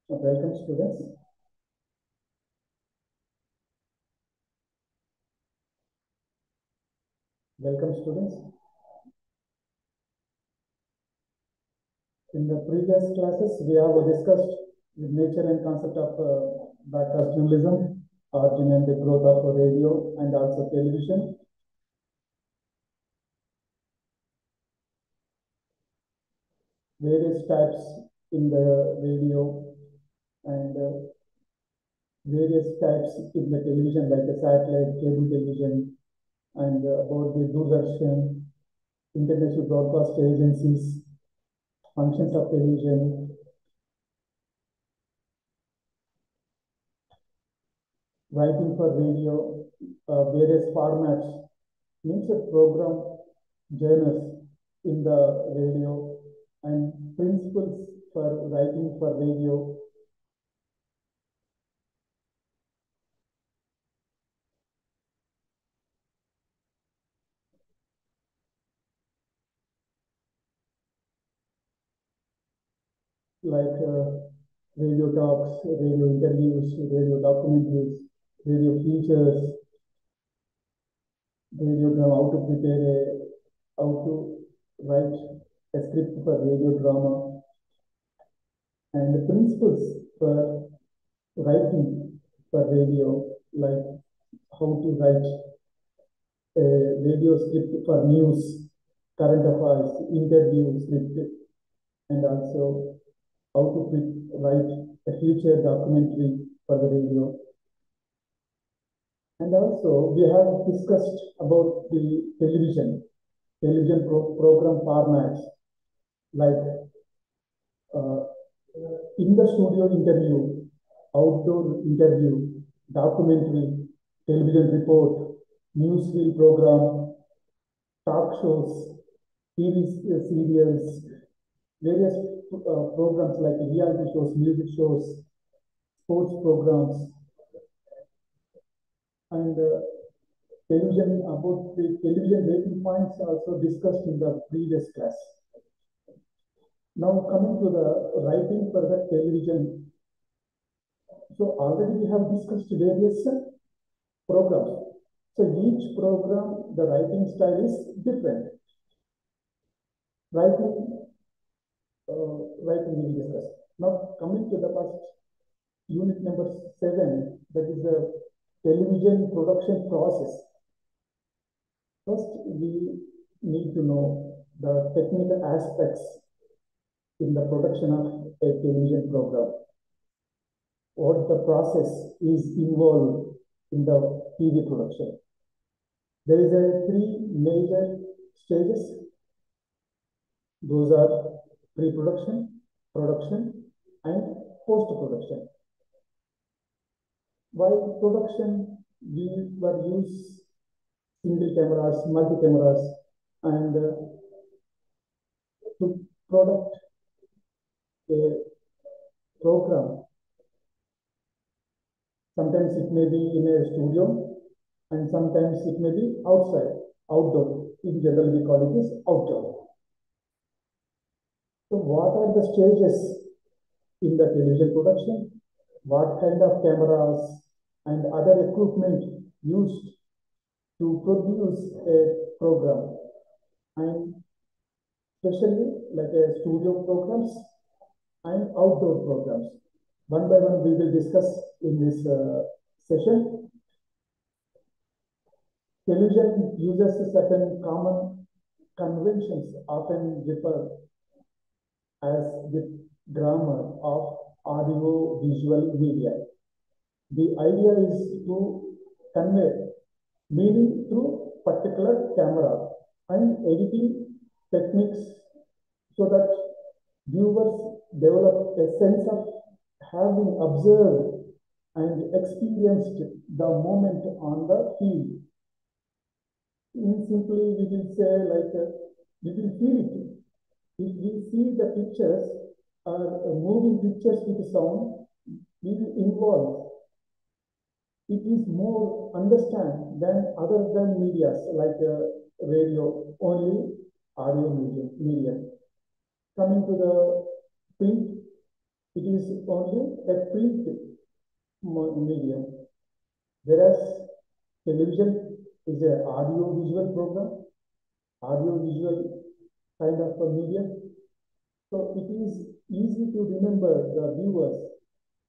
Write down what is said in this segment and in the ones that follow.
Welcome, students. Welcome, students. In the previous classes, we have discussed the nature and concept of broadcast journalism, origin and the growth of radio and also television. Various types in the radio and various types in the television, like the satellite, cable television, and about the Doordarshan, international broadcast agencies, functions of television, writing for radio, various formats, means a program journals in the radio and principles for writing for radio. Like radio talks, radio interviews, radio documentaries, radio features, radio drama, how to write a script for radio drama, and the principles for writing for radio, like how to write a radio script for news, current affairs, interview script, and also how to write a future documentary for the radio. And also we have discussed about the television program formats, like in the studio interview, outdoor interview, documentary, television report, newsreel program, talk shows, TV serials, various programs like reality shows, music shows, sports programs, and television, about the television rating points also discussed in the previous class. Now coming to the writing for the television. So already we have discussed various programs. So each program, the writing style is different. Writing we discussed. Now coming to the first unit number 7, that is the television production process. First, we need to know the technical aspects in the production of a television program. What the process is involved in the TV production. There is a 3 major stages. Those are pre-production, production, and post-production. While production, we were use single cameras, multi cameras, and to product a program. Sometimes it may be in a studio, and sometimes it may be outside, outdoor. In general, we call it as outdoor. So what are the stages in the television production? What kind of cameras and other equipment used to produce a program, and especially like a studio programs and outdoor programs. One by one we will discuss in this session. Television uses certain common conventions, often referred as the grammar of audio-visual media. The idea is to convey meaning through particular camera and editing techniques so that viewers develop a sense of having observed and experienced the moment on the field. In simply, we will say like we will feel it. If we see the pictures or moving pictures with sound, we will involve. It is more understand than other than medias like radio, only audio medium. Coming to the print It is only a print medium, whereas television is an audio-visual program, audio-visual kind of a medium. So it is easy to remember the viewers,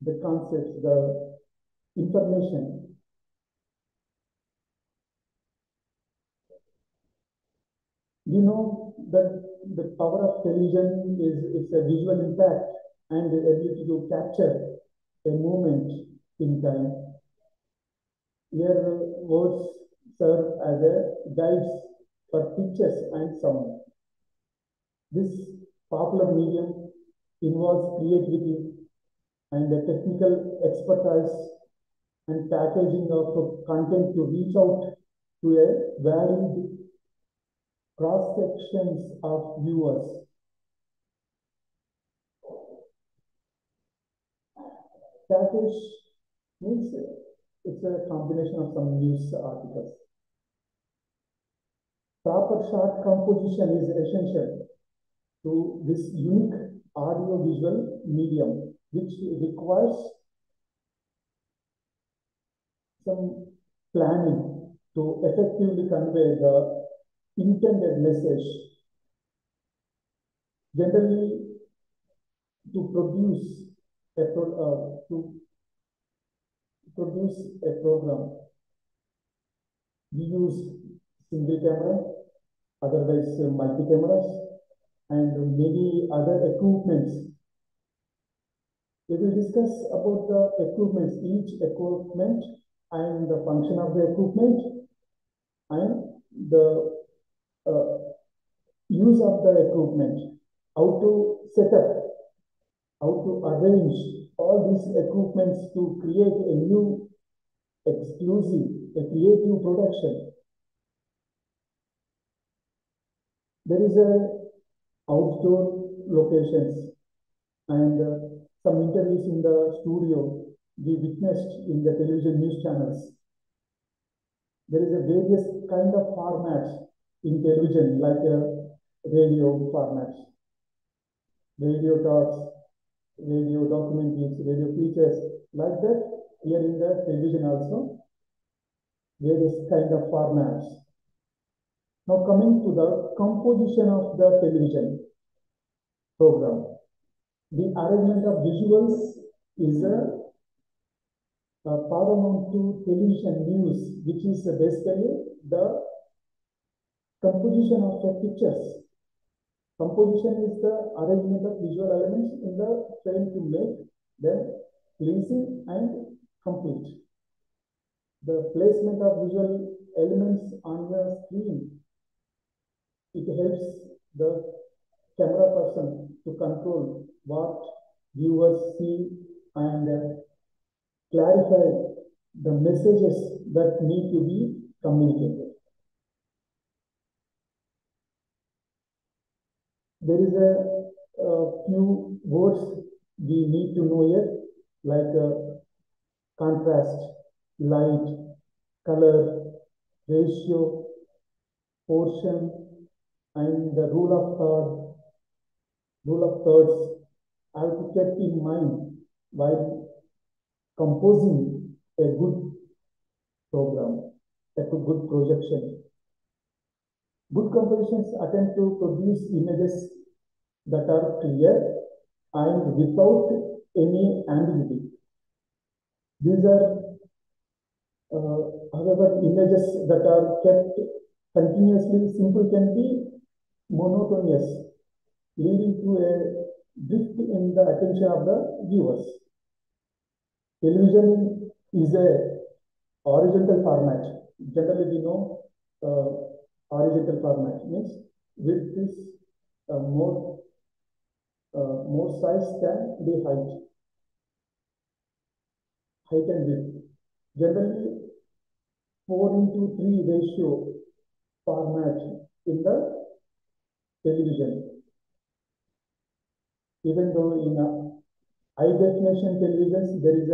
the concepts, the information. We know that the power of television is its a visual impact and the ability to capture a moment in time. Here, words serve as a guides for pictures and sound. This popular medium involves creativity and a technical expertise and packaging of content to reach out to a varied cross sections of viewers. Package means it's a combination of some news articles. Proper shot composition is essential to this unique audio-visual medium, which requires some planning to effectively convey the intended message. Generally, to produce a program, we use single camera, otherwise multi cameras, and many other equipments. We will discuss about the equipments, each equipment and the function of the equipment and the use of the equipment, how to set up, how to arrange all these equipments to create a new exclusive, a creative production. There is a outdoor locations and some interviews in the studio we witnessed in the television news channels. There is a various kind of formats in television, like radio formats, radio talks, radio documentaries, radio features, like that. Here in the television also, various kind of formats. Now coming to the composition of the television program. The arrangement of visuals is paramount to television news, which is basically the composition of the pictures. Composition is the arrangement of visual elements in the frame to make them pleasing and complete. The placement of visual elements on the screen, it helps the camera person to control what viewers see and clarify the messages that need to be communicated. There is a few words we need to know here, like contrast, light, color, ratio, portion, and the rule of thirds have to keep in mind while composing a good program, a good projection. Good compositions attempt to produce images that are clear and without any ambiguity. These are, however, images that are kept continuously simple can be monotonous, leading to a drift in the attention of the viewers. Television is a horizontal format. Generally, we know horizontal format means width is more size than the height and width. Generally, 4:3 ratio format in the television. Even though in high definition televisions there is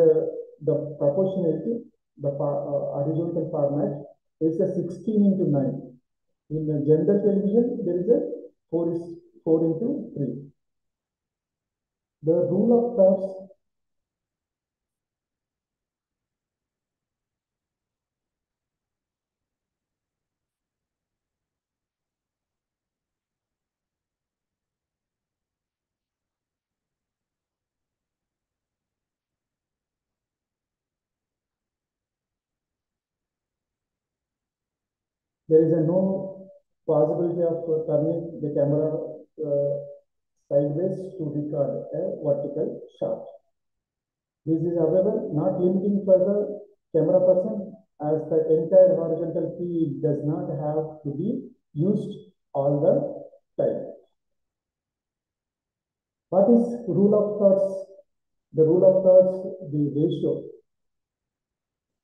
the proportionality, the horizontal format is a 16:9. In the general television there is a 4:3. The rule of thirds. There is a no possibility of turning the camera sideways to record a vertical shot. This is, however, not limiting for the camera person, as the entire horizontal field does not have to be used all the time. What is rule of thirds? The rule of thirds, the ratio.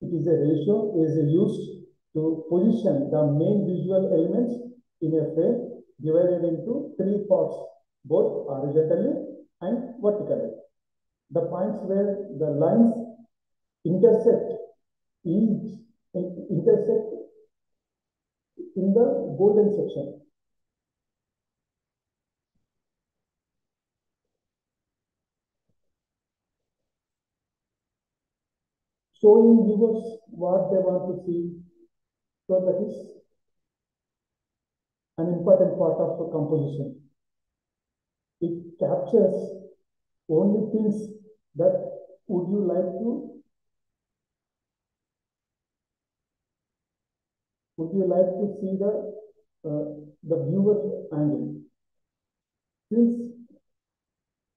It is a ratio is used to position the main visual elements in a frame divided into three parts, both horizontally and vertically. The points where the lines intersect intersect in the golden section. Showing viewers what they want to see. So that is an important part of the composition. It captures only things that would you like to see the viewer angle. Since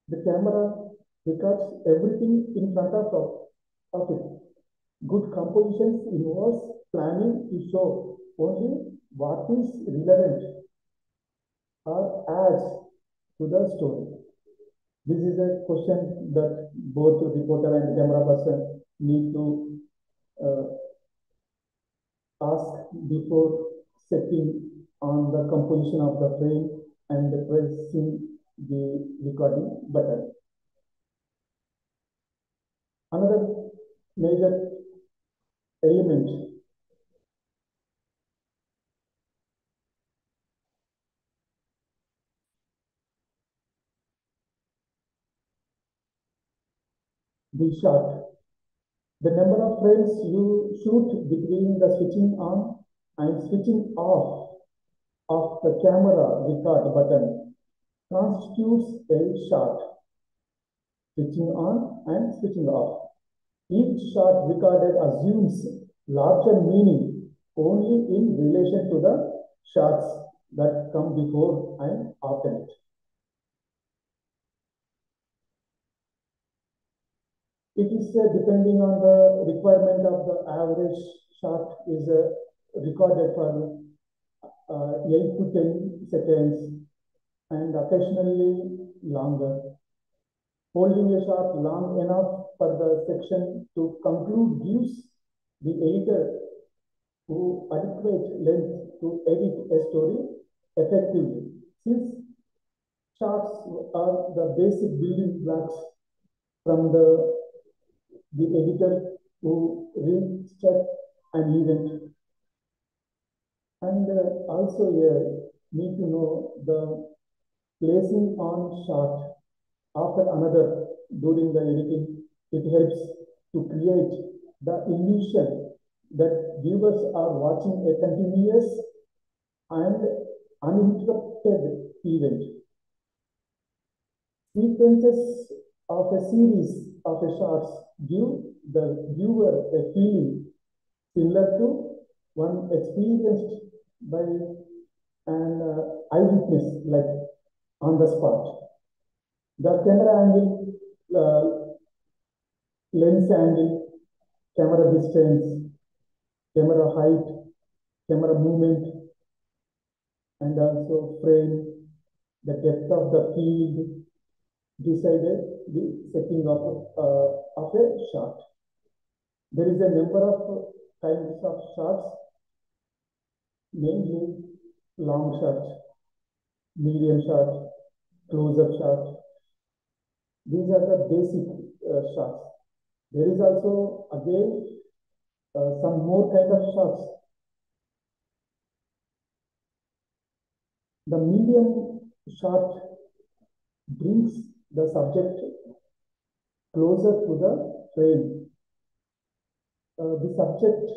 the camera records everything in front of it, good compositions involves planning to show only what is relevant or adds to the story. This is a question that both the reporter and camera person need to ask before setting on the composition of the frame and pressing the recording button. Another major element the shot. The number of frames you shoot between the switching on and switching off of the camera record button constitutes a shot. Switching on and switching off. Each shot recorded assumes larger meaning only in relation to the shots that come before and after it. It is depending on the requirement of the average shot is recorded for 8 to 10 seconds and occasionally longer. Holding a shot long enough for the section to conclude gives the editor who adequate length to edit a story effectively. Since shots are the basic building blocks from the editor who recheck an event. And also here, need to know the placing on shot after another during the editing. It helps to create the illusion that viewers are watching a continuous and uninterrupted event. Sequences of a series of shots give the viewer a feeling similar to one experienced by an eyewitness, like on the spot. The camera angle, lens angle, camera distance, camera height, camera movement, and also frame, the depth of the field decided the setting of a shot. There is a number of kinds of shots, mainly long shot, medium shot, close-up shot. These are the basic shots. There is also, again, some more kind of shots. The medium shot brings the subject closer to the frame. The subject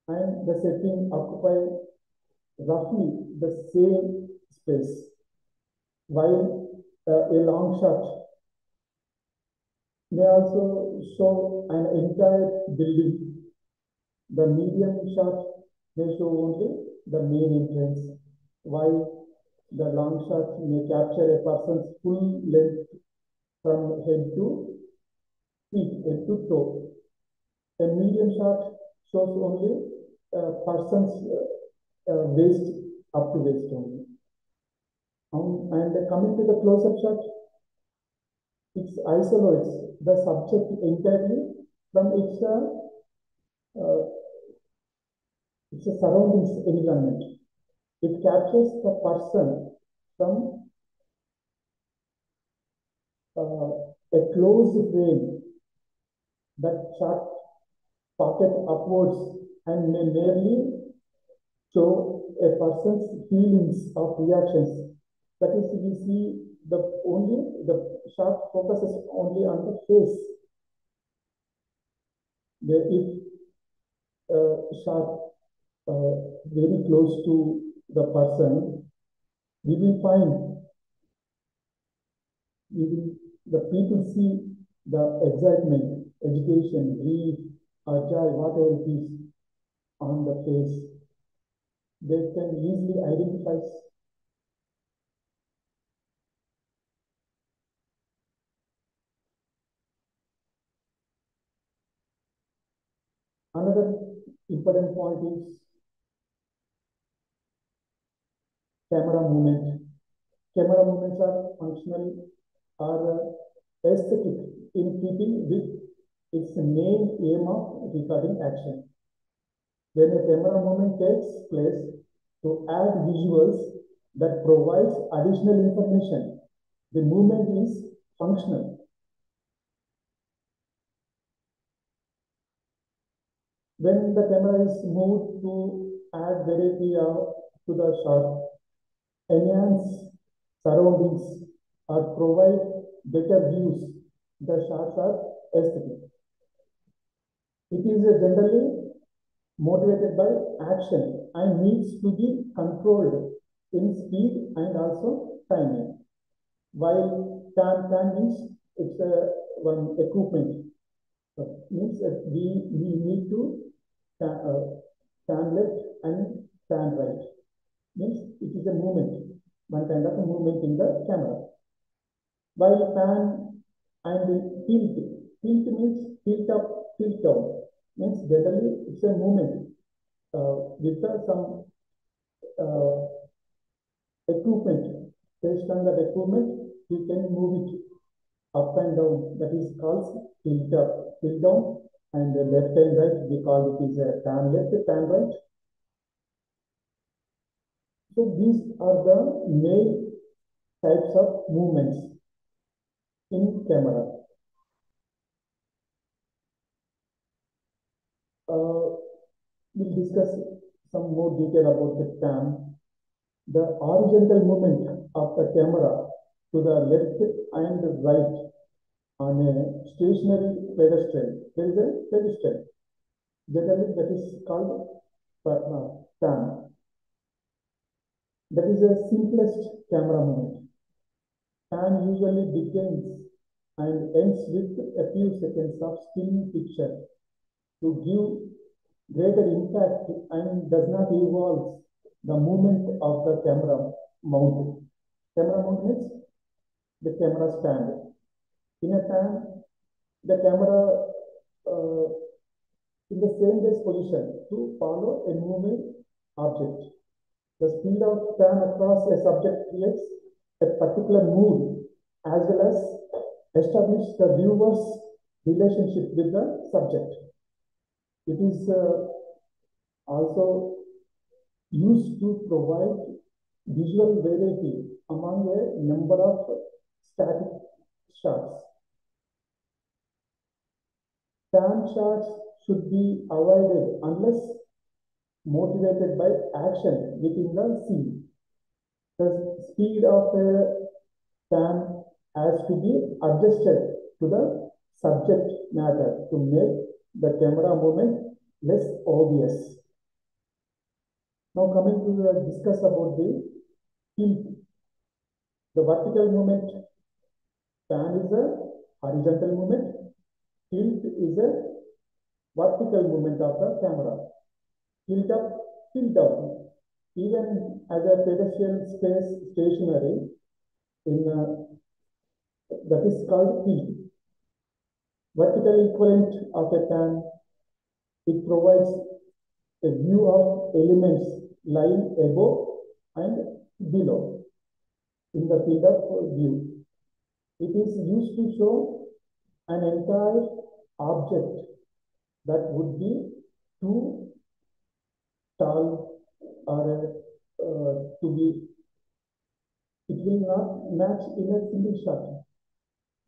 and the setting occupy roughly the same space, while a long shot may also show an entire building. The medium shot may show only the main entrance, while the long shot may capture a person's full length from head to feet, head to toe. A medium shot shows only a person's waist up to waist only. And coming to the close-up shot, it isolates the subject entirely from its surroundings environment. It captures the person from a closed frame. That shot pocket upwards and may merely show a person's feelings of reactions. That is, we see the shot focuses only on the face. If shot very close to the person, we will find the people see the excitement, education, grief, or joy, whatever it is on the face. They can easily identify. Another important point is camera movement. Camera movements are functional or aesthetic in keeping with its main aim of recording action. When a camera movement takes place to add visuals that provides additional information, the movement is functional. When the camera is moved to add variety to the shot, enhance surroundings, or provide better views, the shots are aesthetic. It is generally motivated by action and needs to be controlled in speed and also timing. While can means it's one equipment. Means that we need to stand left and stand right. Means it is a movement, one kind of a movement in the camera. While pan and tilt means tilt up, tilt down. Means generally it's a movement with some equipment. Based on that equipment, we can move it up and down. That is called tilt up, tilt down, and left and right. We call it is a pan left, pan right. So these are the main types of movements in camera. We'll discuss some more detail about the cam. The horizontal movement of the camera to the left and right on a stationary pedestal. There is a pedestal. Generally, that is called cam. That is the simplest camera movement. Cam usually begins and ends with a few seconds of still picture to give greater impact and does not involve the movement of the camera mount. Camera mount means the camera stand. In a time, the camera in the same position to follow a moving object. The speed of pan across a subject creates a particular mood as well as establish the viewer's relationship with the subject. It is also used to provide visual variety among a number of static shots. Pan shots should be avoided unless motivated by action within the scene. The speed of a pan has to be adjusted to the subject matter to make the camera movement less obvious. Now coming to discuss about the tilt. The vertical movement, pan is a horizontal movement, tilt is a vertical movement of the camera. Tilt up, tilt down. Even as a pedestrian stays stationary, in that is called tilt. Vertical equivalent of a pan, it provides a view of elements lying above and below in the field of view. It is used to show an entire object that would be too tall or to be, it will not match in a single shot.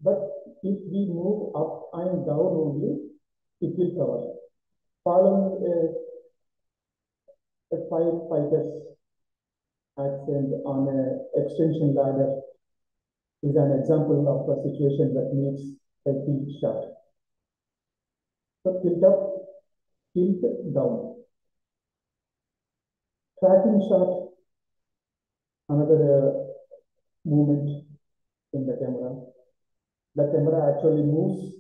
But if we move up and down only, it will cover. Following a firefighter's accident on an extension ladder is an example of a situation that needs a tilt shot. So tilt up, tilt down. Tracking shot, another movement in the camera. The camera actually moves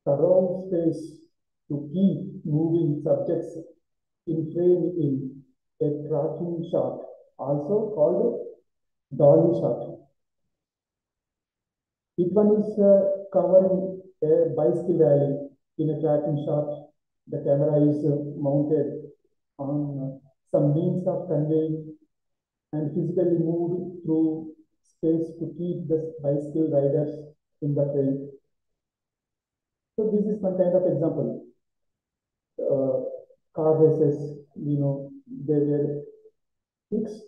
around space to keep moving subjects in frame in a tracking shot, also called dolly shot. If one is covering a bicycle rally in a tracking shot, the camera is mounted on some means of conveying and physically moved through space to keep the bicycle riders in the frame. So this is one kind of example. Car races, they were fixed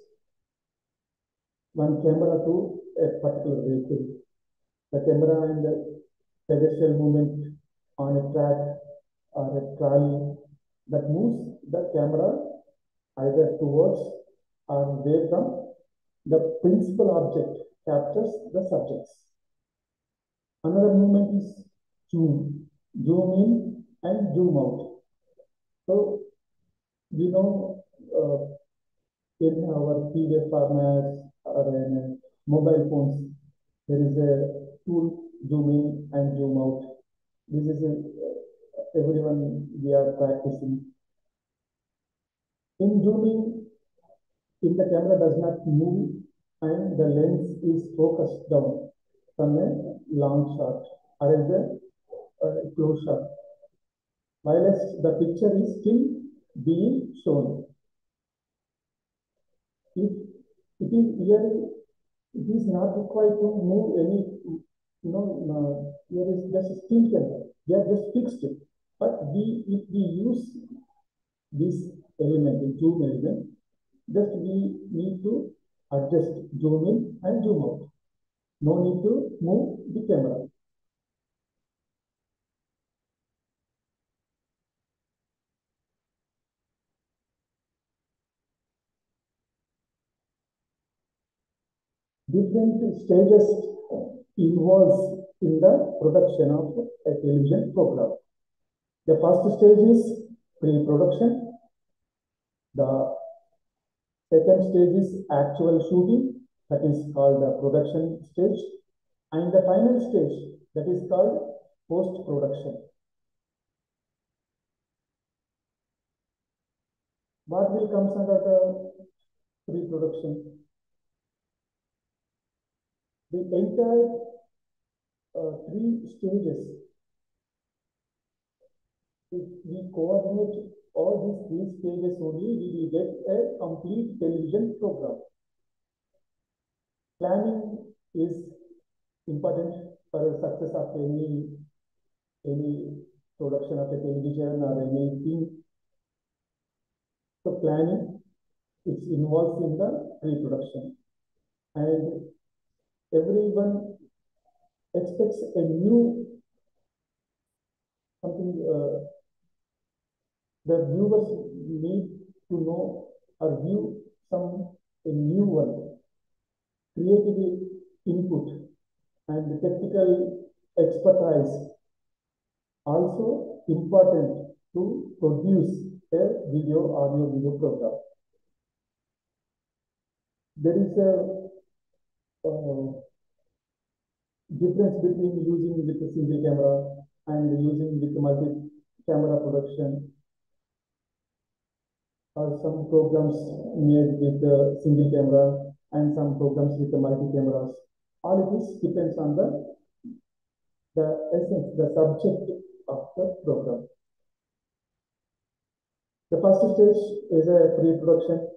one camera to a particular vehicle. The camera and the pedestrian movement on a track or a trolley that moves the camera either towards or away from the principal object captures the subjects. Another movement is zoom in and zoom out. So, in our PDF formats or in mobile phones, there is a tool zoom in and zoom out. This is everyone we are practicing. In zooming, if the camera does not move and the lens is focused down from a long shot or a close shot, while the picture is still being shown. If it is here, it is not required to move any, here is just a still camera. They are just fixed. But if we use this element, zoom element, just we need to adjust zoom in and zoom out. No need to move the camera. Different stages involves in the production of a television program. The first stage is pre-production. The second stage is actual shooting, that is called the production stage. And the final stage, that is called post-production. What will come under the pre-production? The entire 3 stages, if we coordinate all these 3 stages only, we will get a complete television program. Planning is important for the success of any production of a television or anything. So planning, it's involved in the pre-production. And everyone expects a new something. The viewers need to know or view a new one, creative input. and the technical expertise also important to produce a audio video program. There is a difference between using with a single camera and using with multi-camera production, or some programs made with a single camera and some programs with the multi-cameras. All of this depends on the essence, the subject of the program. The first stage is a pre-production.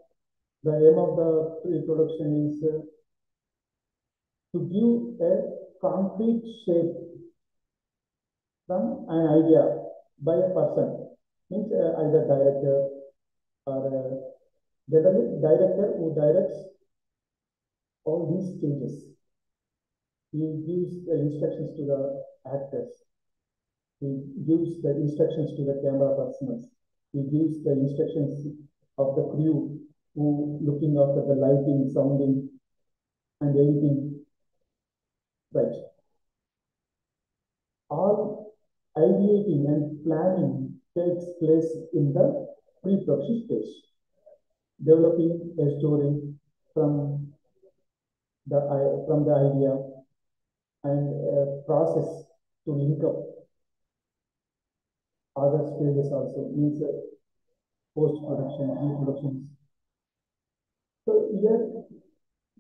The aim of the pre-production is to give a concrete shape from an idea by a person, means either director or generally director who directs all these stages. He gives the instructions to the actors. He gives the instructions to the camera personnel. He gives the instructions of the crew who looking after the lighting, sounding, and editing. Right. All ideating and planning takes place in the pre-production stage. Developing a story from the idea and process to link up other stages also, means post-production, pre-productions. So here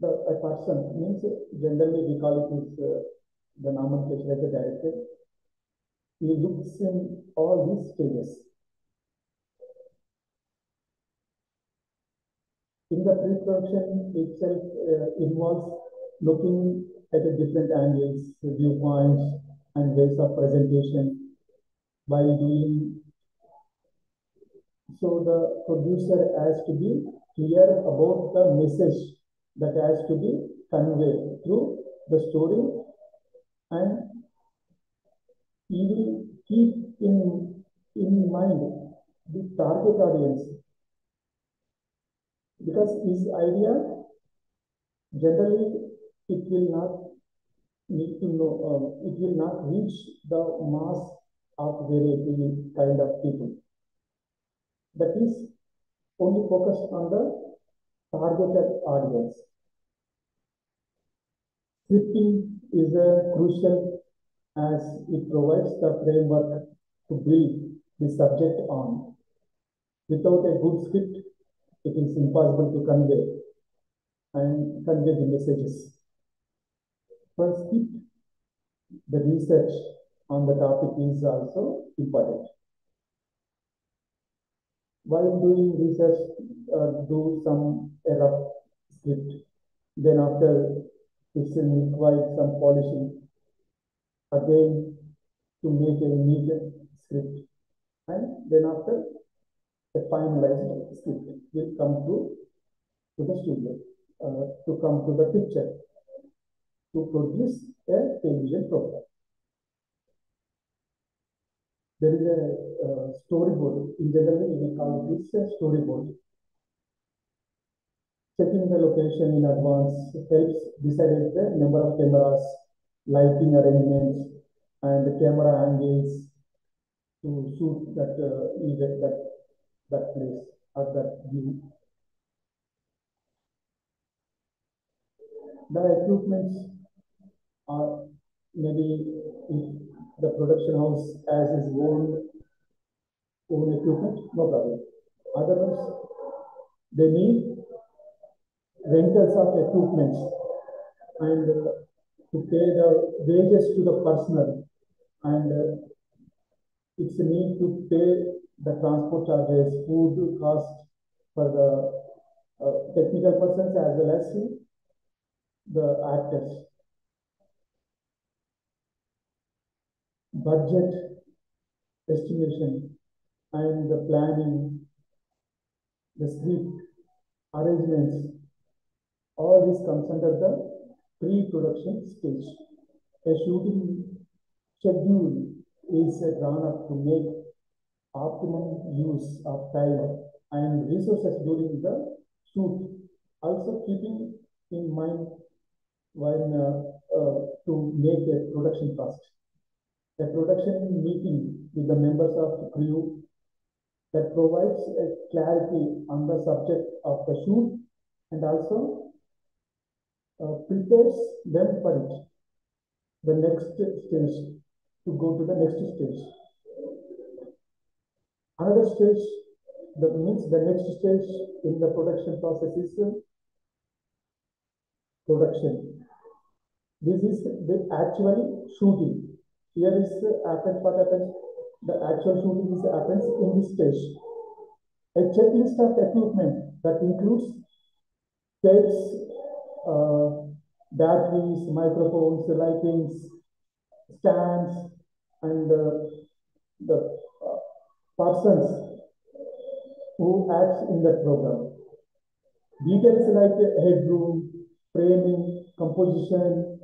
a person, means generally we call it is the nomenclature as a director. He looks in all these stages. In the pre-production itself involves looking at a different angles, viewpoints, and ways of presentation by doing. So the producer has to be clear about the message that has to be conveyed through the story, and he will keep in mind the target audience, because his idea generally it will not need to know, it will not reach the mass of variety kind of people. That is only focused on the targeted audience. Scripting is a crucial, as it provides the framework to build the subject on. Without a good script, it is impossible to convey the messages. For script, the research on the topic is also important. While doing research, do some rough script. Then after it's required some polishing again to make a neat script, and then after a finalized script will come to the studio, to come to the picture, to produce a television program. There is a storyboard. In general, we call this a storyboard. Checking the location in advance helps decide the number of cameras, lighting arrangements, and the camera angles to shoot that event, that place or that view. The equipments are maybe if the production house has its own equipment, no problem. Otherwise, they need rentals of equipments and to pay the wages to the personnel, and it's a need to pay the transport charges, food cost for the technical persons as well as the actors. Budget estimation and the planning, the script, arrangements, all this comes under the pre-production stage. A shooting schedule is drawn up to make optimum use of time and resources during the shoot, also keeping in mind when to make a production task. A production meeting with the members of the crew that provides a clarity on the subject of the shoot and also prepares them for it, the next stage, to go to the next stage. Another stage, that means the next stage in the production process is production. This is the actual shooting. Here is happens what happens. The actual shooting is happens in this stage. A checklist of equipment that includes tapes, batteries, microphones, lightings, stands, and the persons who acts in that program. Details like headroom, framing, composition,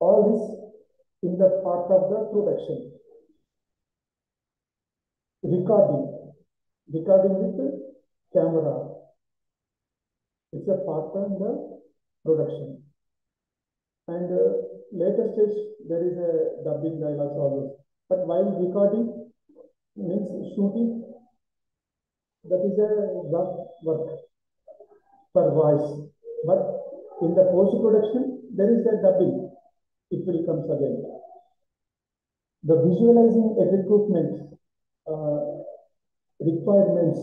all this in the part of the production. Recording with the camera. It's a part of the production. And later stage, there is a dubbing dialogues always. But while recording means shooting, that is a rough work for voice. But in the post-production, there is a dubbing. It will come again. The visualizing equipment requirements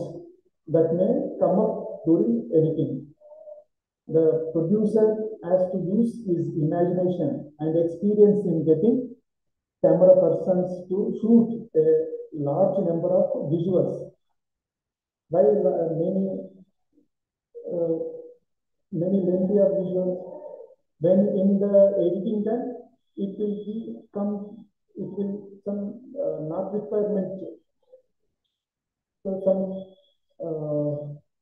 that may come up during editing. The producer has to use his imagination and experience in getting camera persons to shoot a large number of visuals. While many lengthy of visuals, when in the editing time, it will some not requirement, so some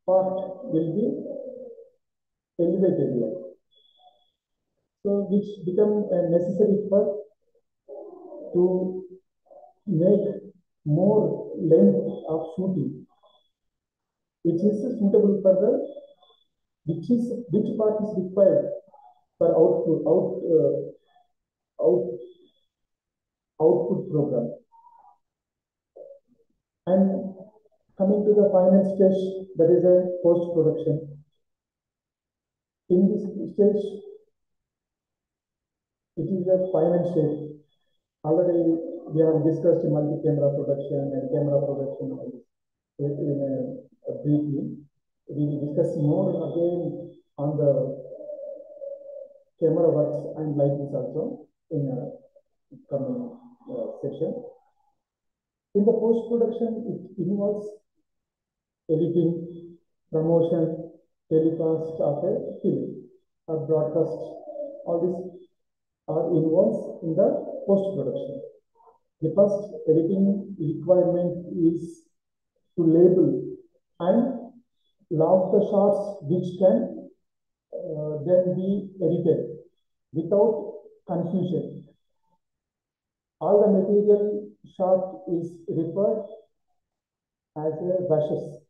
part will be elevated here. So which become necessary for to make more length of shooting, which is suitable for the which part is required for output program. And coming to the final stage, that is a post production. In this stage, it is a final stage. Already we have discussed multi-camera production and camera production briefly. We will discuss more again on the camera works and lightings also in a coming session. In the post-production, it involves editing, promotion, telecast of a film or broadcast. All these are involved in the post-production. The first editing requirement is to label and log the shots which can then be edited without confusion. All the material shot is referred as a brushes.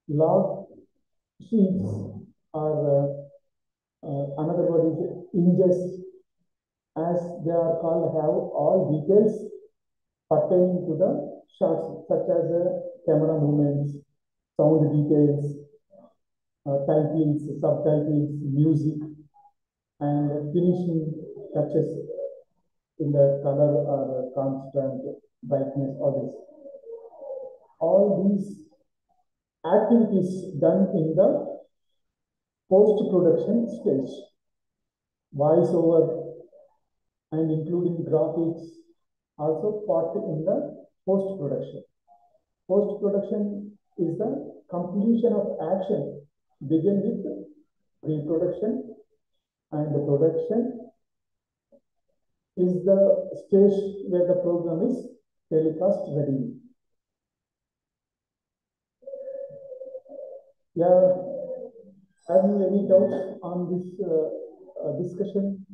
Log sheets are another word is images, as they are called, have all details pertaining to the shots, such as camera movements, sound details, titles, subtitles, music, and finishing touches in the color or constant brightness, all these activities done in the post-production stage. Voiceover and including graphics also part in the post-production. Post-production is the completion of action begin with pre-production, and the production is the stage where the program is telecast ready. Yeah, have you any doubts on this discussion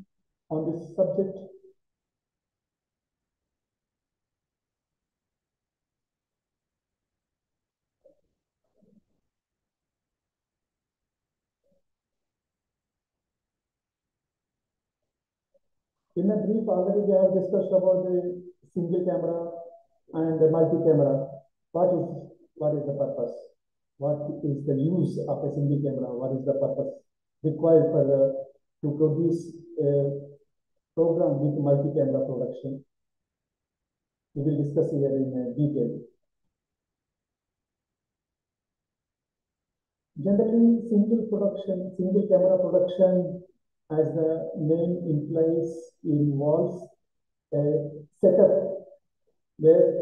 on this subject? In a brief, already we have discussed about the single camera and the multi-camera. What is the purpose? What is the use of a single camera? What is the purpose required for to produce a program with multi-camera production? We will discuss here in detail. Generally, single camera production, as the name implies, involves a setup where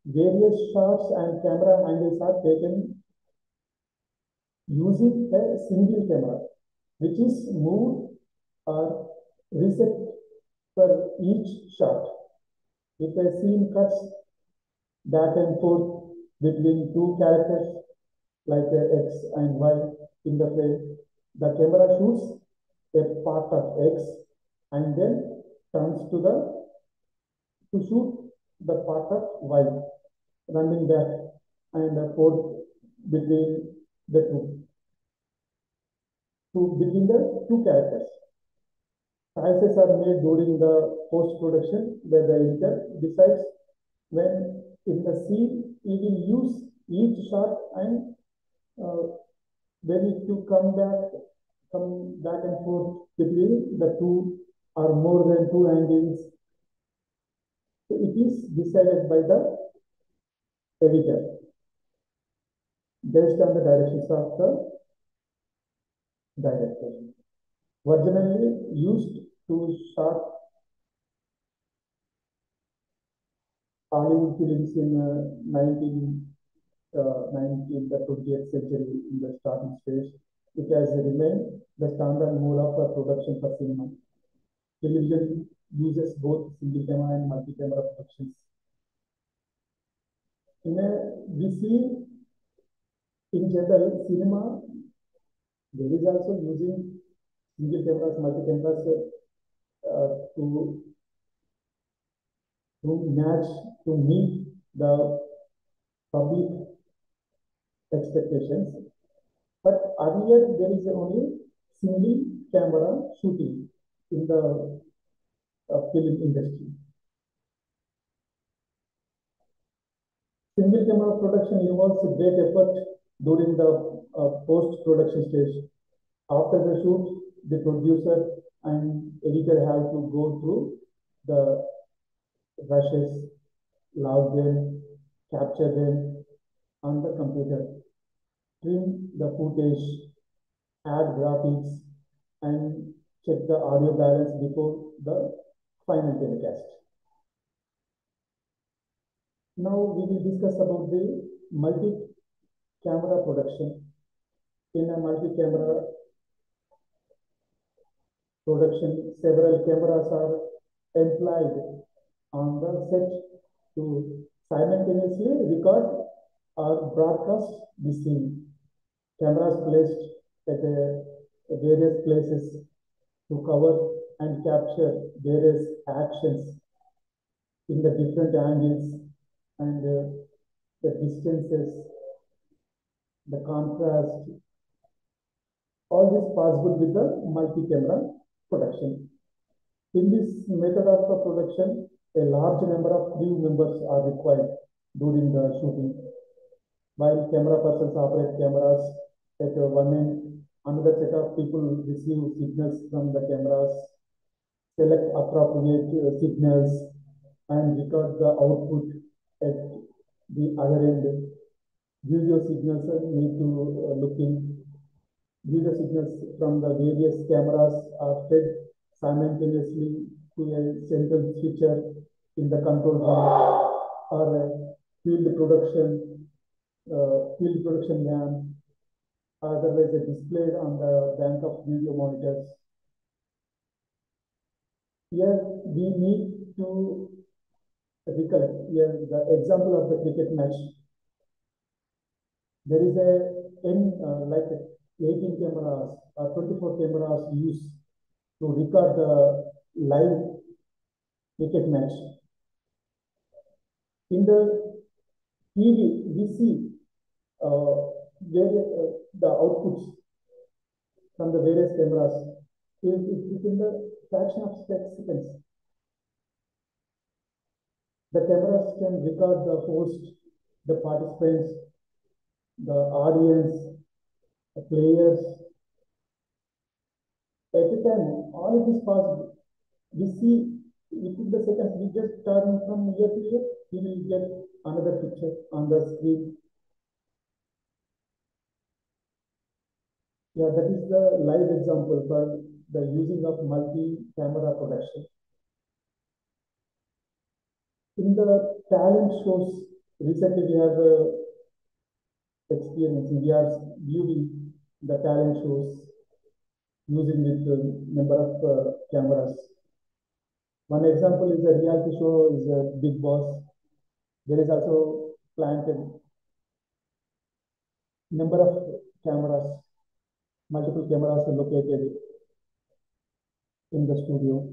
various shots and camera angles are taken using a single camera, which is moved or reset for each shot. If a scene cuts back and forth between two characters like X and Y in the frame, the camera shoots a part of X and then turns to shoot the part of Y, running back and forth between the two characters. Choices are made during the post-production where the editor decides when in the scene he will use each shot and when it to come back and forth between the two or more than two angles. So it is decided by the editor based on the directions of the director. Originally used to shot Hollywood films in 19th or 20th century in the starting stage, it has remained the standard mode of production for cinema. Television uses both single camera and multi-camera productions. We see in general cinema, there is also using single cameras, multi-cameras to meet the public expectations. But earlier there is only single camera shooting in the film industry. Single camera production involves great effort during the post-production stage. After the shoot, the producer and editor have to go through the rushes, log them, capture them on the computer, trim the footage, add graphics, and check the audio balance before the final telecast. Now we will discuss about the multi-camera production. In a multi-camera production, several cameras are employed on the set to simultaneously record or broadcast the scene. Cameras placed at various places to cover and capture various actions in the different angles and the distances, the contrast, all this possible with the multi-camera production. In this method of production, a large number of crew members are required during the shooting. While camera persons operate cameras at one end, another set of people receive signals from the cameras, select appropriate signals, and record the output at the other end. Video signals need to look in. Video signals from the various cameras are fed simultaneously to a central switcher in the control room or field production van, otherwise displayed on the bank of video monitors. Here we need to recollect here the example of the cricket match. There is like 18 cameras or 24 cameras used to record the live cricket match. In the TV, we see the outputs from the various cameras. is within the fraction of seconds. The cameras can record the host, the participants, the audience, the players. At a time, all it is possible. We see within the seconds, we just turn from here to here, we will get another picture on the screen. Yeah, that is the live example for the using of multi-camera production. In the talent shows, recently we have experience. We are viewing the talent shows using with number of cameras. One example is a reality show is a Big Boss. There is also planted number of cameras, multiple cameras are located in the studio.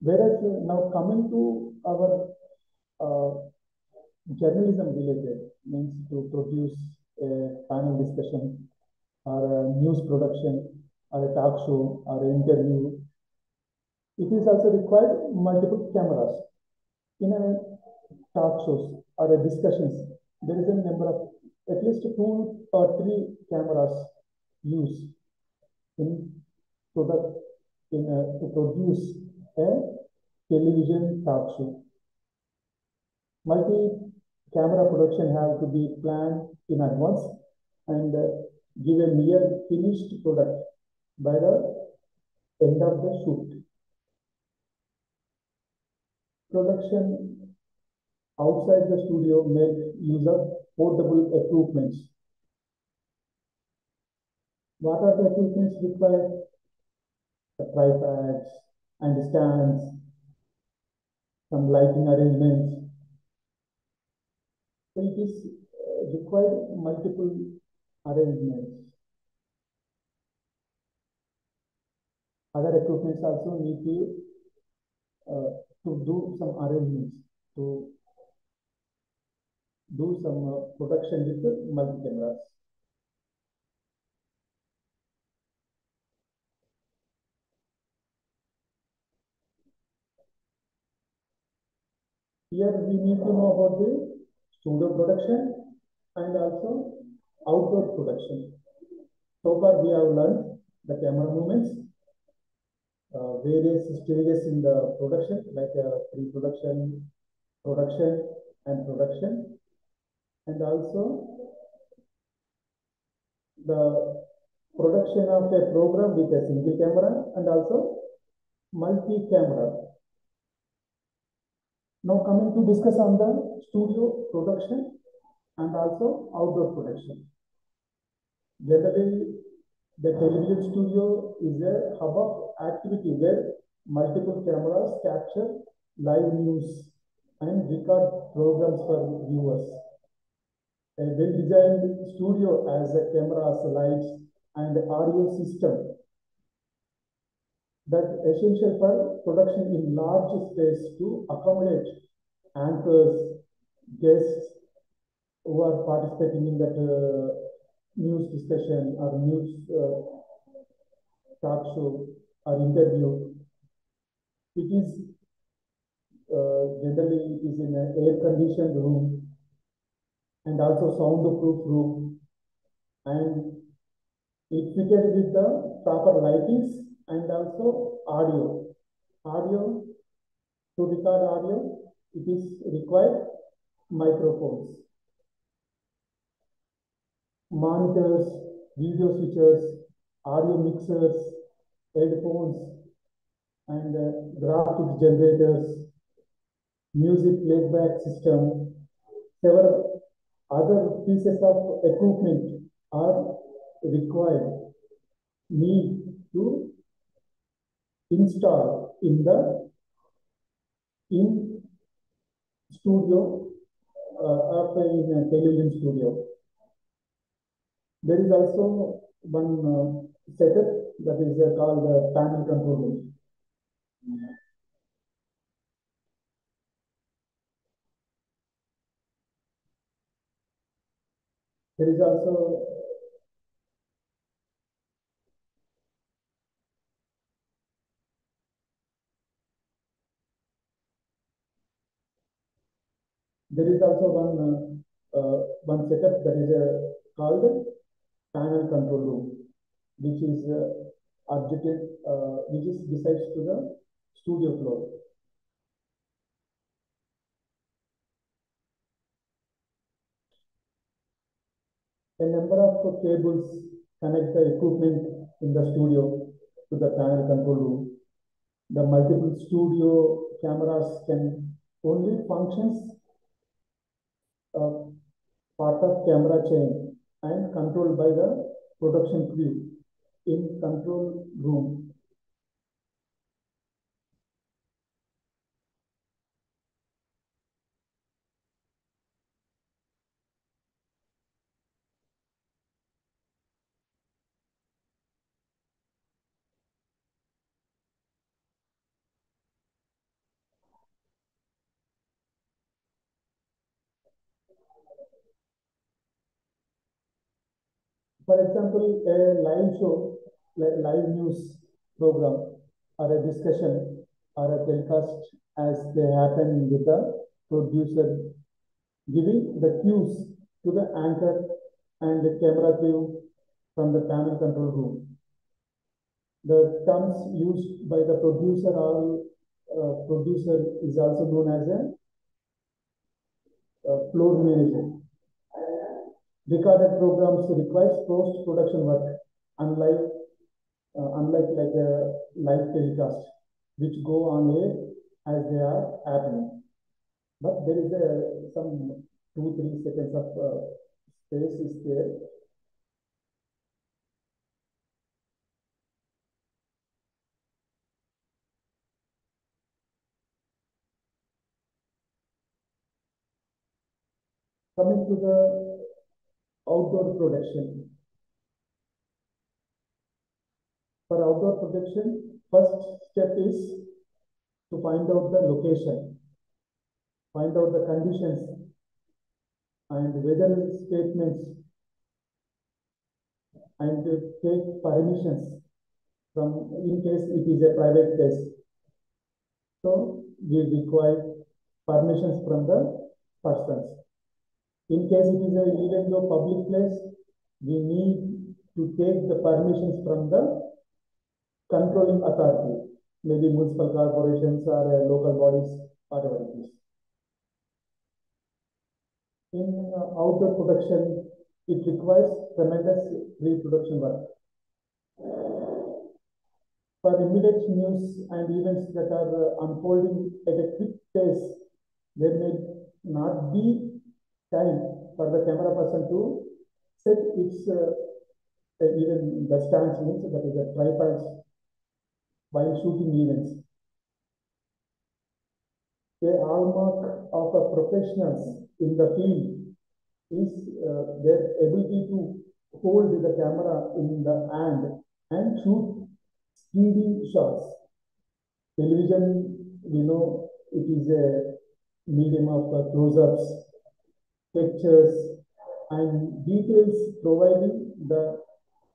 Whereas now coming to our journalism related means to produce a panel discussion or a news production or a talk show or an interview. It is also required multiple cameras. In a talk shows or a discussions, there is a number of at least 2 or 3 cameras used in product to produce a television talk show. Multi-camera production have to be planned in advance and give a near finished product by the end of the shoot. Production outside the studio make use of portable equipments. What are the equipments required? The tripods and stands, some lighting arrangements. So it is required multiple arrangements. Other equipments also need to do some arrangements, to do some production with multi-cameras. Here we need to know about the studio production and also outdoor production. So far we have learned the camera movements, various stages in the production like pre-production, production and production, and also the production of a program with a single camera and also multi-camera. Now coming to discuss on the studio production and also outdoor production. Generally, the television studio is a hub of activity where multiple cameras capture live news and record programs for viewers. A well-designed studio has a cameras, lights, and audio system that essential for production in large space to accommodate anchors, guests who are participating in that news discussion or news talk show or interview. It is generally it is in an air-conditioned room and also soundproof room, and it fitted with the proper lightings and also audio. Audio, to record audio, it is required microphones, monitors, video switchers, audio mixers, headphones, and graphics generators, music playback system. Several other pieces of equipment are required, need to install in the in studio of in a television studio. There is also one setup that is called panel control room. There is also There is also one setup that is called panel control room, which is which is besides to the studio floor. A number of cables connect the equipment in the studio to the panel control room. The multiple studio cameras can only functions part of camera chain and controlled by the production crew in control room. For example, a live show, live news program, or a discussion, or a telecast as they happen with the producer, giving the cues to the anchor and the camera crew from the panel control room. The terms used by the producer or producer is also known as a floor manager. Recorded programs requires post-production work, unlike like a live telecast, which go on air as they are happening. But there is some 2-3 seconds of space is there. Coming to the outdoor production. For outdoor production, first step is to find out the location, find out the conditions and weather statements, and take permissions from in case it is a private place. So we require permissions from the persons. In case it is a even though public place, we need to take the permissions from the controlling authority, maybe municipal corporations or local bodies, whatever it is. In outdoor production, it requires tremendous pre-production work. For immediate news and events that are unfolding at a quick pace, there may not be time for the camera person to set its even the stance means that is a tripods while shooting events. A hallmark of a professionals in the field is their ability to hold the camera in the hand and shoot speedy shots. Television, we know it is a medium of close-ups, pictures, and details providing the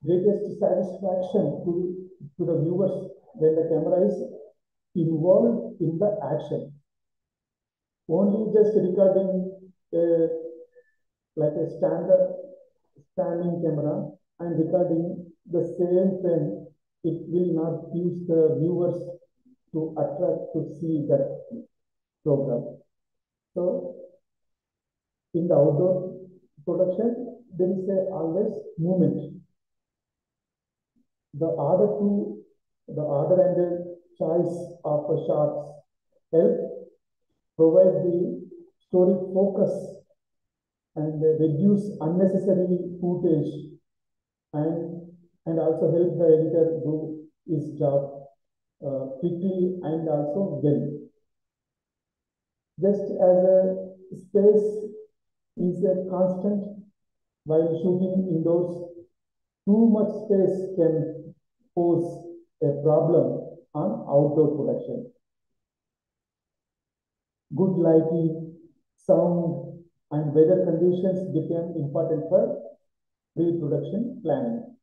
greatest satisfaction to the viewers when the camera is involved in the action. Only just recording like a standing camera and recording the same frame, it will not use the viewers to attract to see that program. So in the outdoor production, there is always movement. The order and the choice of shots help provide the story focus and reduce unnecessary footage and also help the editor do his job quickly and also well. Just as a space is a constant while shooting indoors, too much space can pose a problem on outdoor production. Good lighting, sound, and weather conditions became important for pre-production planning.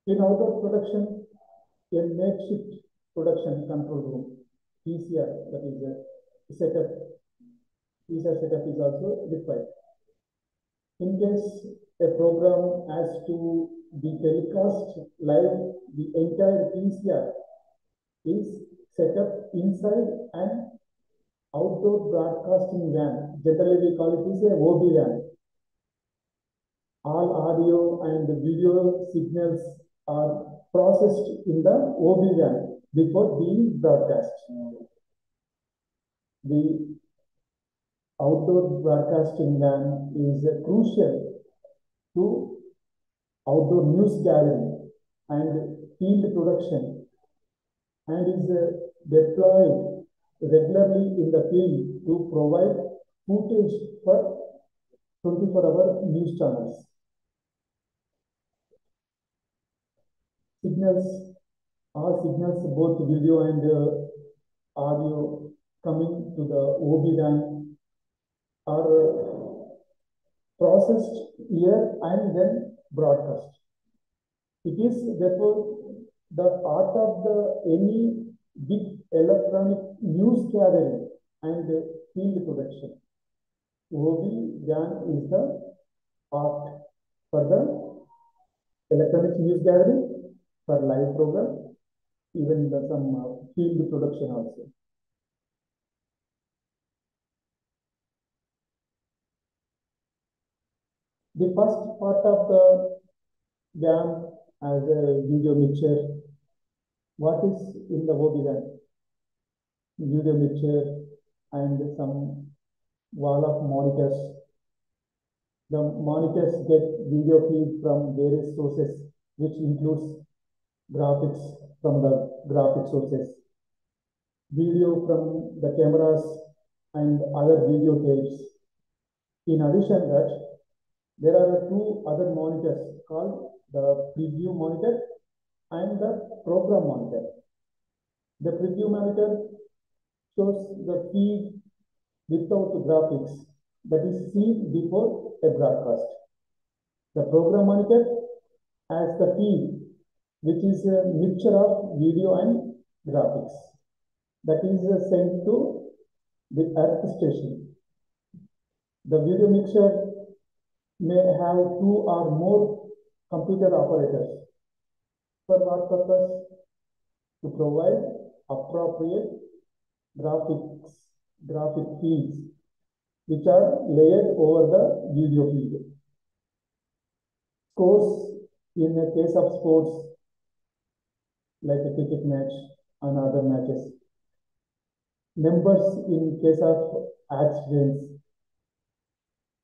In outdoor production, a makeshift production control room, PCR, that is a setup, user setup is also required. In case a program has to be telecast live, the entire PCR is set up inside an outdoor broadcasting van. Generally, we call it as a OB van. All audio and video signals are processed in the OB van before being broadcast. The outdoor broadcasting van is crucial to outdoor news gathering and field production and is deployed regularly in the field to provide footage for 24-hour news channels. All signals, both video and audio coming to the OB van are processed here and then broadcast. It is therefore the part of any big electronic news gathering and field production. OB van is the part for the electronic news gathering, for live program, even some field production also. The first part of the van as a video mixture. What is in the OB van? Video mixture and some wall of monitors. The monitors get video feed from various sources, which includes graphics from the graphic sources, video from the cameras and other video tapes. In addition that, there are two other monitors called the preview monitor and the program monitor. The preview monitor shows the feed without graphics that is seen before a broadcast. The program monitor has the feed, which is a mixture of video and graphics, that is sent to the earth station. The video mixture may have two or more computer operators. For what purpose? To provide appropriate graphic feeds which are layered over the video feed. Scores in the case of sports like a cricket match and other matches. Numbers in case of accidents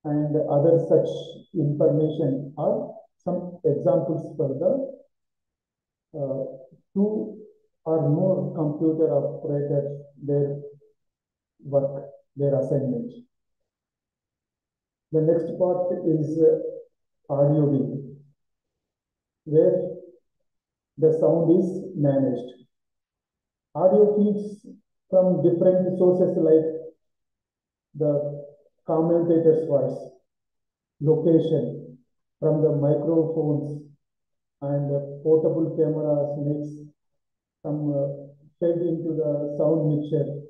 and other such information are some examples for the two or more computer operators, their work, their assignment. The next part is audio link, where the sound is managed. Audio feeds from different sources like the commentator's voice, location from the microphones and portable cameras makes some fed into the sound mixture.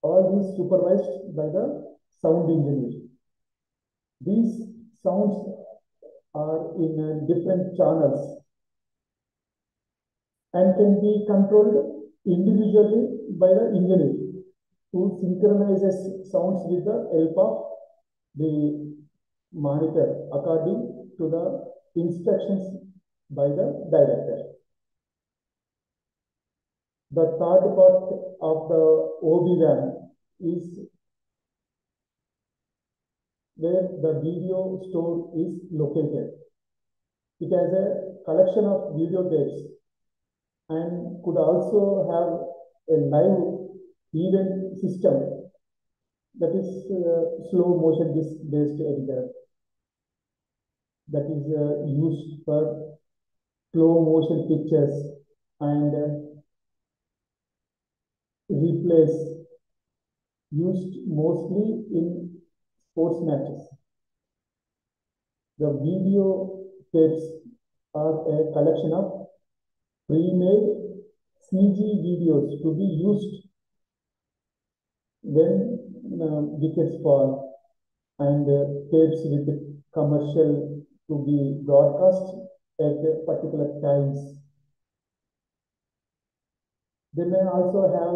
All these supervised by the sound engineer. These sounds are in different channels and can be controlled individually by the engineer, who synchronizes sounds with the help of the monitor according to the instructions by the director. The third part of the OB van is where the video store is located. It has a collection of video tapes and could also have a live event system, that is slow motion based editor, that is used for slow motion pictures and replays, used mostly in sports matches. The video tapes are a collection of pre-made CG videos to be used when wickets fall and tapes with commercial to be broadcast at particular times. They may also have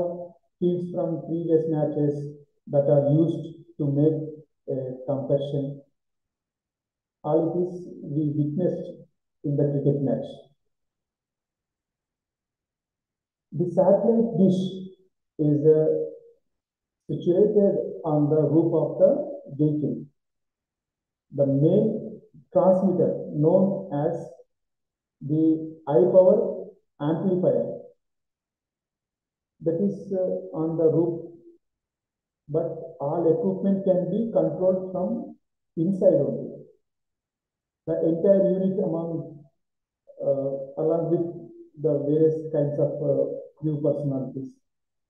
feeds from previous matches that are used to make a comparison. All it is we witnessed in the cricket match. The satellite dish is situated on the roof of the vehicle. The main transmitter known as the high power amplifier that is on the roof, but all equipment can be controlled from inside only. The entire unit along with the various kinds of crew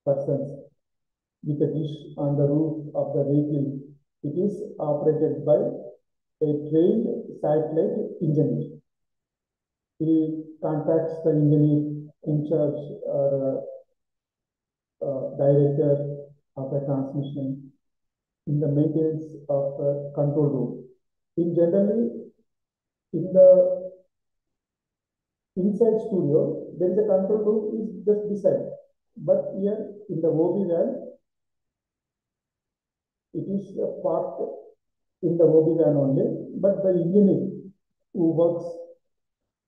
persons with a dish on the roof of the vehicle. It is operated by a trained satellite engineer. He contacts the engineer in charge or director of a transmission in the maintenance of a control room. In generally, in the inside studio, there is a control room is just beside. But here in the OB van, it is parked in the OB van only, but the engineer who works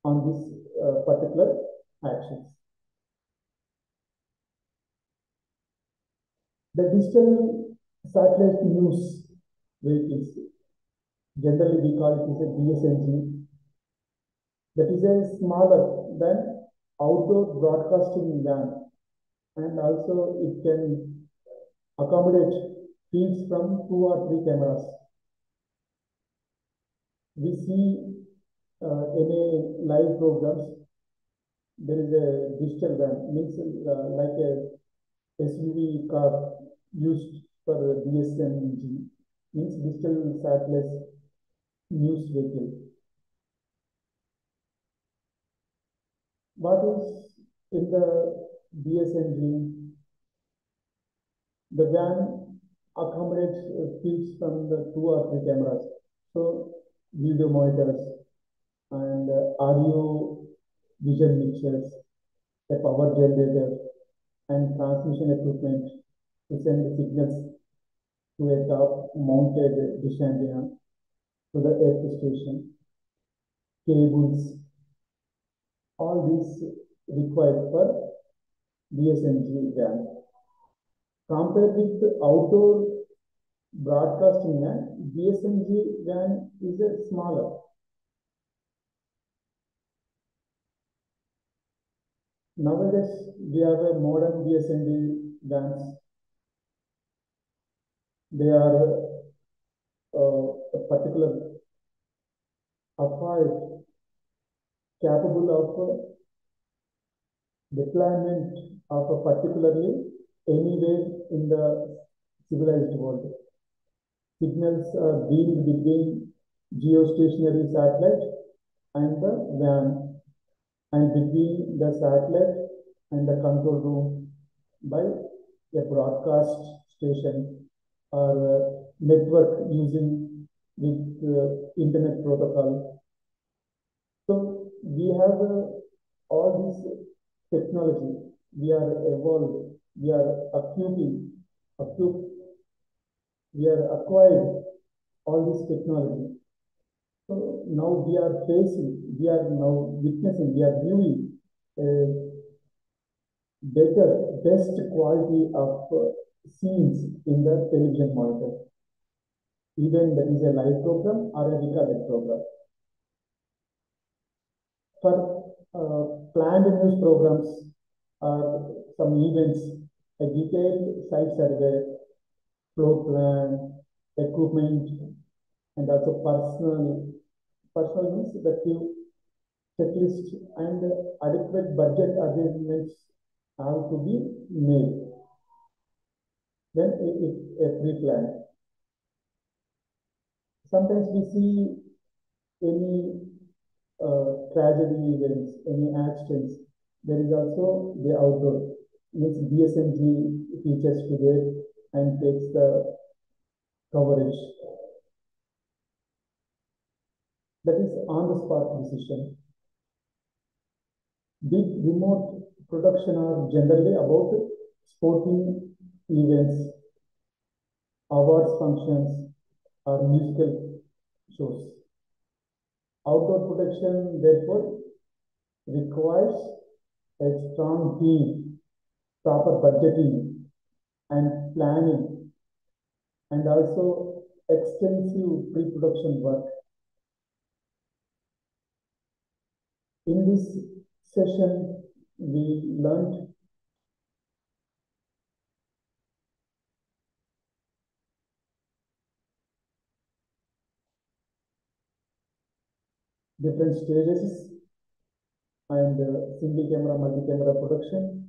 on this particular actions. The digital satellite news vehicles, generally we call it as a DSNG, that is a smaller than outdoor broadcasting van, and also it can accommodate feeds from 2 or 3 cameras. We see in a live programs, there is a digital van, means like a SUV car used for DSMG, means digital satellite news vehicle. What is in the DSMG? The van accommodates feeds from the 2 or 3 cameras. So video monitors and audio vision mixers, a power generator, and transmission equipment to send the signals to a top-mounted dish antenna to the earth station, cables, all these required for DSMG van. Compared with the outdoor broadcasting van, DSMG van is a smaller. Nowadays, we have a modern DSMG vans. They are a particular afford capable of deployment of a particularly anywhere in the civilized world. Signals are beamed between geostationary satellite and the van, and between the satellite and the control room by a broadcast station or network using with internet protocol. So we have all this technology. We are evolved. We are we are acquired all this technology. So now we are witnessing, we are viewing best quality of scenes in the television monitor, even that is a live program or a recorded program. For planned news programs or some events, a detailed site survey, floor plan, equipment, and also personal means the queue checklist and adequate budget arrangements have to be made. Then it's a pre-plan. Sometimes we see any tragedy events, any accidents. There is also the outdoor, means DSMG features today and takes the coverage. That is on the spot decision. Big remote production are generally about sporting events, awards functions, or musical shows. Outdoor production, therefore, requires a strong team, proper budgeting and planning, and also extensive pre-production work. In this session, we learned different stages and single camera, multi-camera production,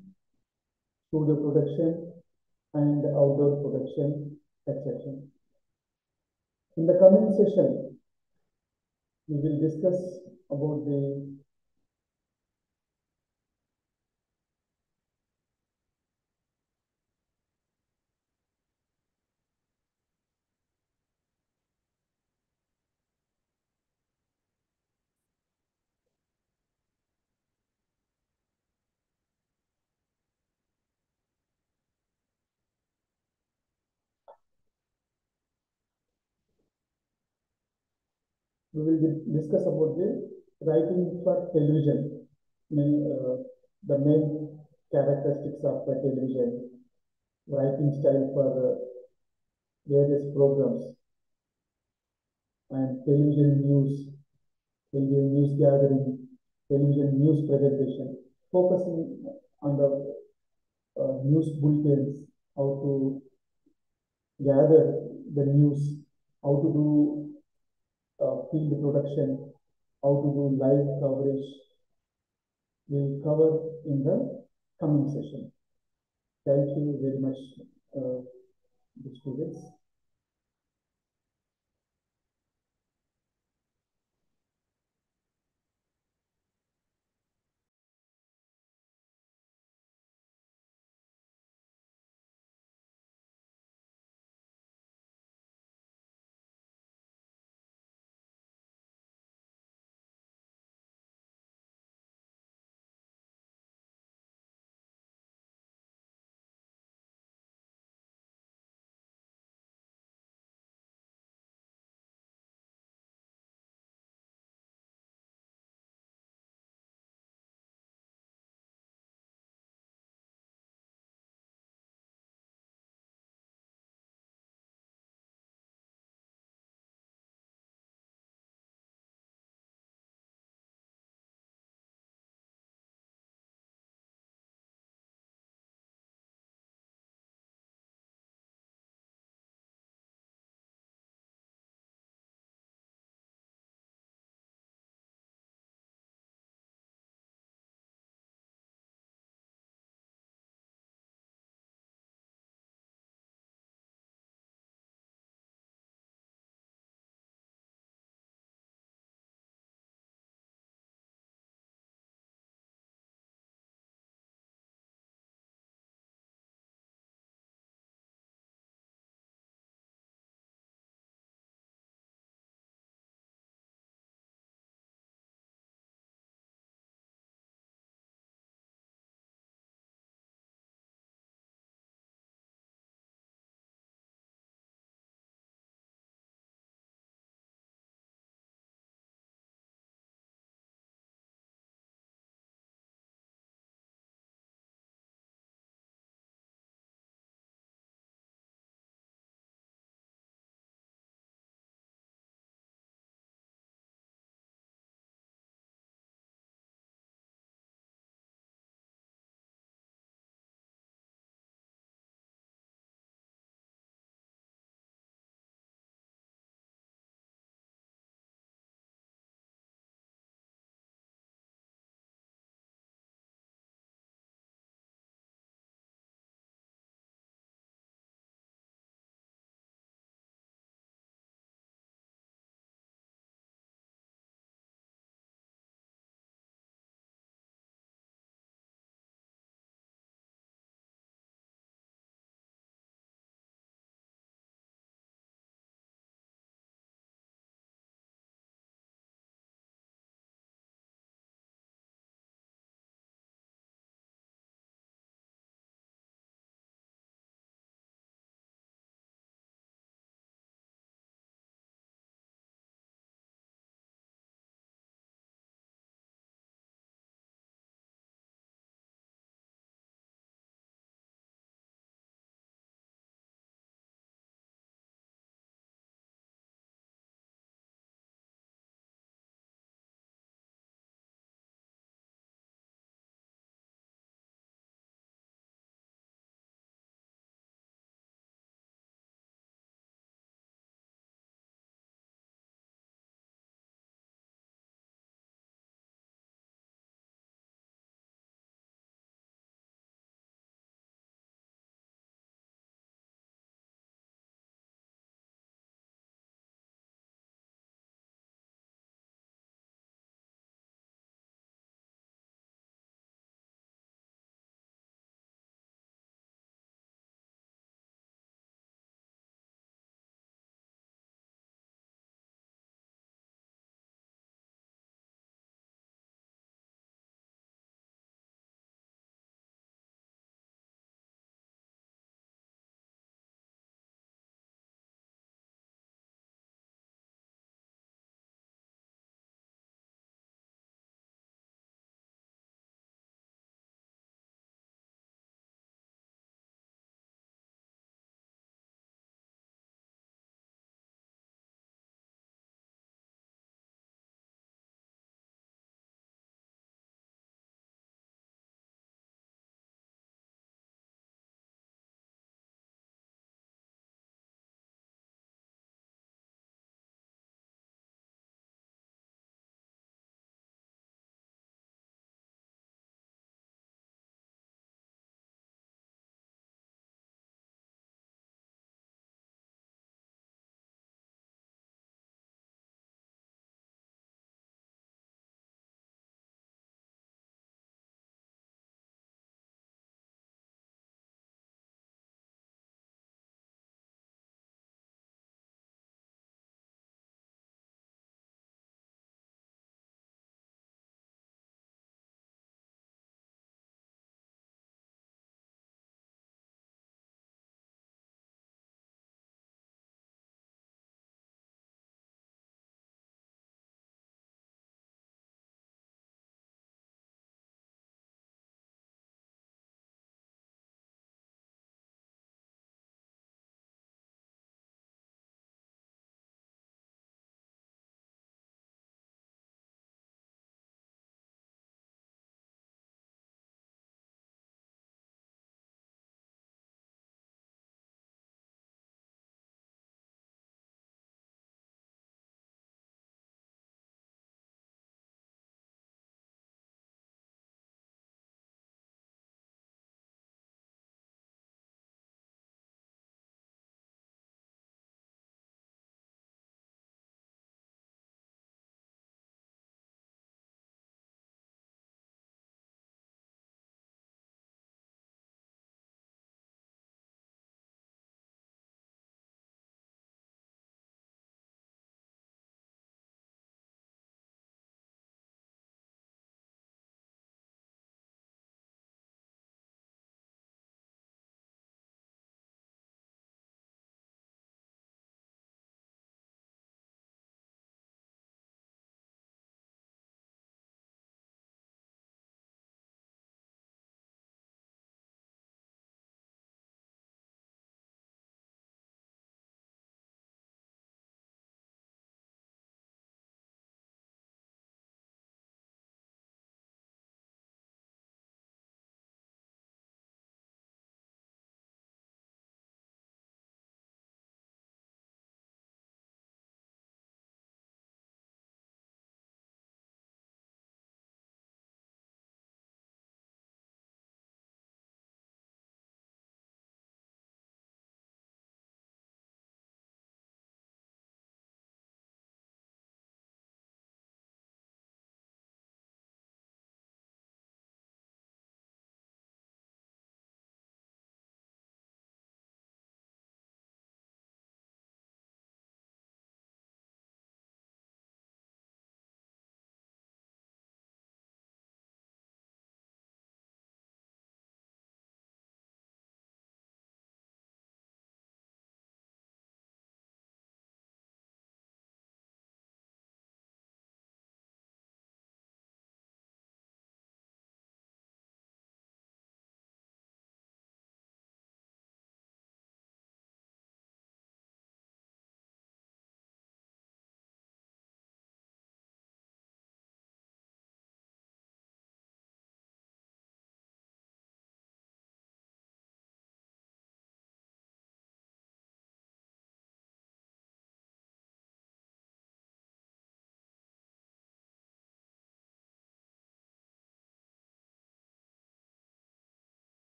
studio production, and outdoor production, etc. In the coming session, we will discuss about the we will discuss about the writing for television, the main characteristics of the television, writing style for various programs, and television news gathering, television news presentation, focusing on the news bulletins, how to gather the news, how to do field production, how to do live coverage, will cover in the coming session. Thank you very much, the students.